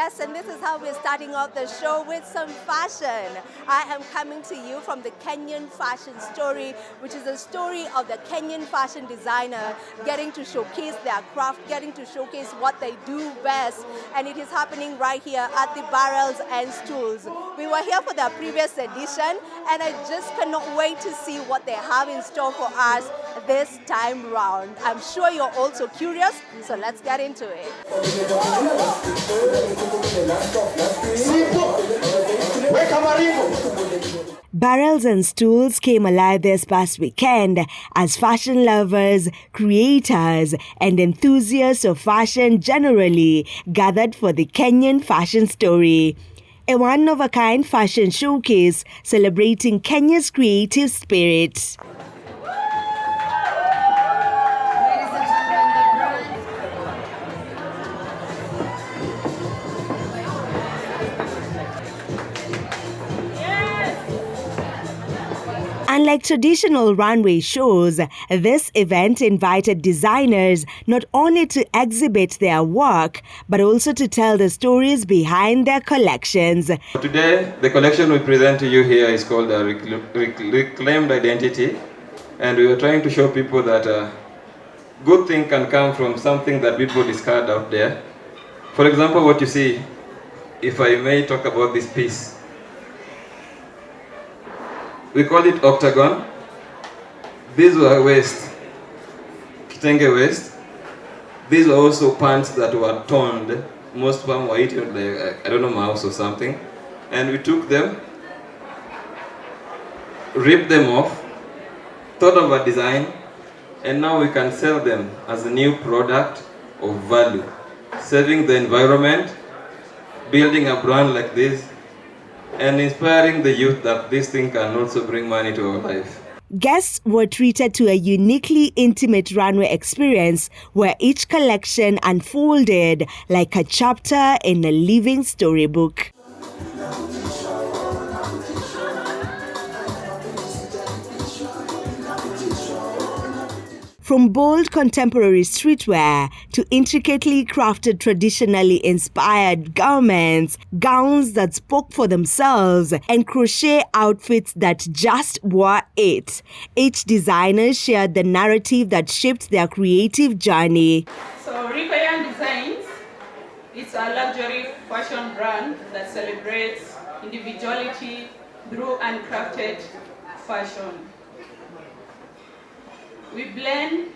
Yes, and this is how we're starting off the show with some fashion. I am coming to you from the Kenyan fashion story, which is a story of the Kenyan fashion designer getting to showcase their craft, getting to showcase what they do best. And it is happening right here at the Barrels and Stools. We were here for the previous edition, and I just cannot wait to see what they have in store for us this time round. I'm sure you're also curious, so let's get into it. Barrels and Stools came alive this past weekend as fashion lovers, creators, and enthusiasts of fashion generally gathered for the Kenyan fashion story. A one-of-a-kind fashion showcase celebrating Kenya's creative spirit. Unlike traditional runway shows, this event invited designers not only to exhibit their work, but also to tell the stories behind their collections. Today, the collection we present to you here is called Reclaimed Identity, and we are trying to show people that a good thing can come from something that people discard out there. For example, what you see, if I may talk about this piece. We call it octagon. These were waist, kitenge waist. These were also pants that were toned. Most of them were eaten like, I don't know, mouse or something. And we took them, ripped them off, thought of a design, and now we can sell them as a new product of value. Saving the environment, building a brand like this, and inspiring the youth that this thing can also bring money to our life. Guests were treated to a uniquely intimate runway experience where each collection unfolded like a chapter in a living storybook. From bold contemporary streetwear to intricately crafted traditionally inspired garments, gowns that spoke for themselves, and crochet outfits that just were it. Each designer shared the narrative that shaped their creative journey. So Rikoyan Designs, it's a luxury fashion brand that celebrates individuality through handcrafted fashion. We blend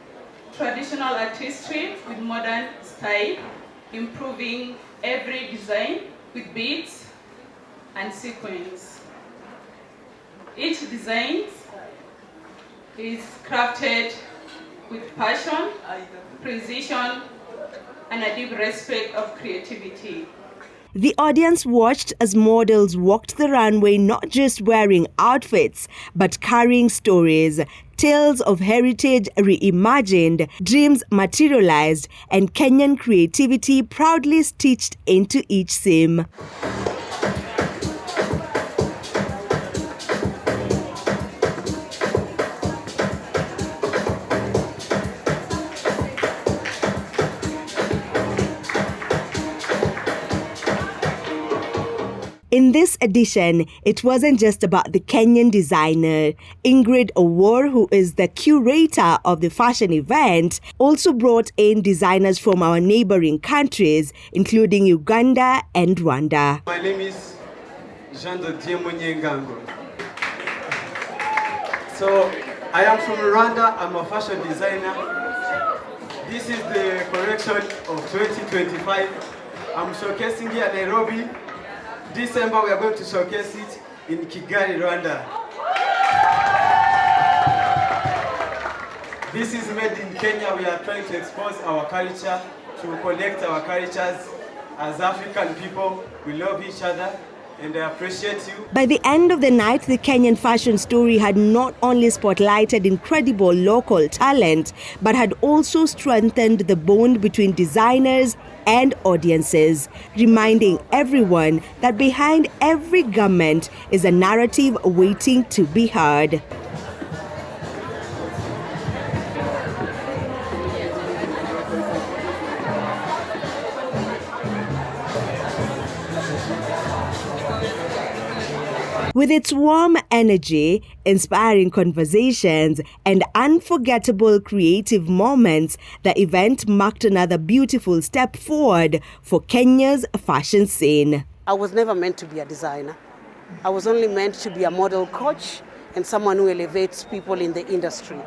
traditional artistry with modern style, improving every design with beads and sequins. Each design is crafted with passion, precision, and a deep respect of creativity. The audience watched as models walked the runway not just wearing outfits, but carrying stories, tales of heritage reimagined, dreams materialized, and Kenyan creativity proudly stitched into each seam. In this edition, it wasn't just about the Kenyan designer. Ingrid Owor, who is the curator of the fashion event, also brought in designers from our neighboring countries, including Uganda and Rwanda. My name is Jean de Dieu Munyengango. So, I am from Rwanda. I'm a fashion designer. This is the collection of 2025. I'm showcasing here in Nairobi. December, we are going to showcase it in Kigali, Rwanda. This is made in Kenya. We are trying to expose our culture, to connect our cultures. As African people, we love each other, and I appreciate you. By the end of the night, the Kenyan fashion story had not only spotlighted incredible local talent, but had also strengthened the bond between designers and audiences, reminding everyone that behind every garment is a narrative waiting to be heard. With its warm energy, inspiring conversations, and unforgettable creative moments, the event marked another beautiful step forward for Kenya's fashion scene. I was never meant to be a designer. I was only meant to be a model coach and someone who elevates people in the industry.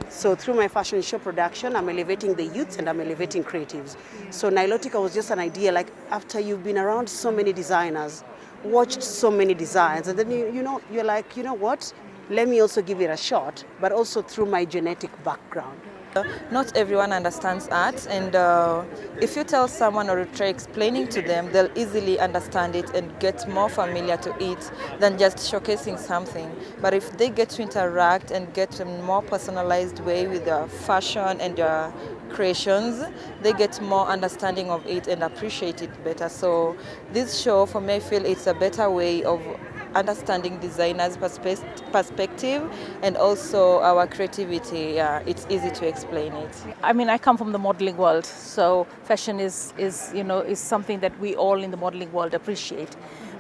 So through my fashion show production, I'm elevating the youth and I'm elevating creatives. So Nilotica was just an idea, like after you've been around so many designers, watched so many designs, and then you're like, you know what? Let me also give it a shot, but also through my genetic background. Not everyone understands art, and if you tell someone or you try explaining to them, they'll easily understand it and get more familiar to it than just showcasing something. But if they get to interact and get a more personalized way with their fashion and their creations, they get more understanding of it and appreciate it better. So this show, for me, I feel it's a better way of understanding designers' perspective and also our creativity. Yeah, it's easy to explain it. I mean, I come from the modeling world, so fashion is something that we all in the modeling world appreciate.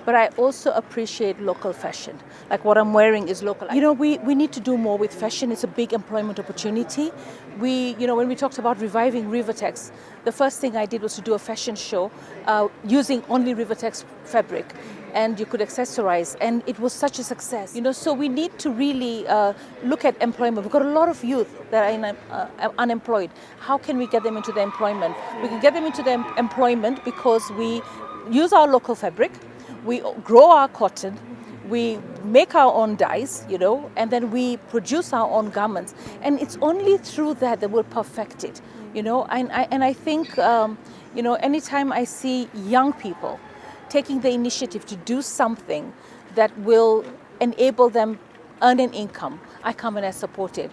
But I also appreciate local fashion. Like what I'm wearing is local. We need to do more with fashion. It's a big employment opportunity. When we talked about reviving Rivertex, the first thing I did was to do a fashion show using only Rivertex fabric. And you could accessorize, and it was such a success. So we need to really look at employment. We've got a lot of youth that are unemployed. How can we get them into the employment? We can get them into the employment because we use our local fabric, we grow our cotton, we make our own dyes, and then we produce our own garments. And it's only through that we'll perfect it, And I think, anytime I see young people taking the initiative to do something that will enable them earn an income, I come and I support it.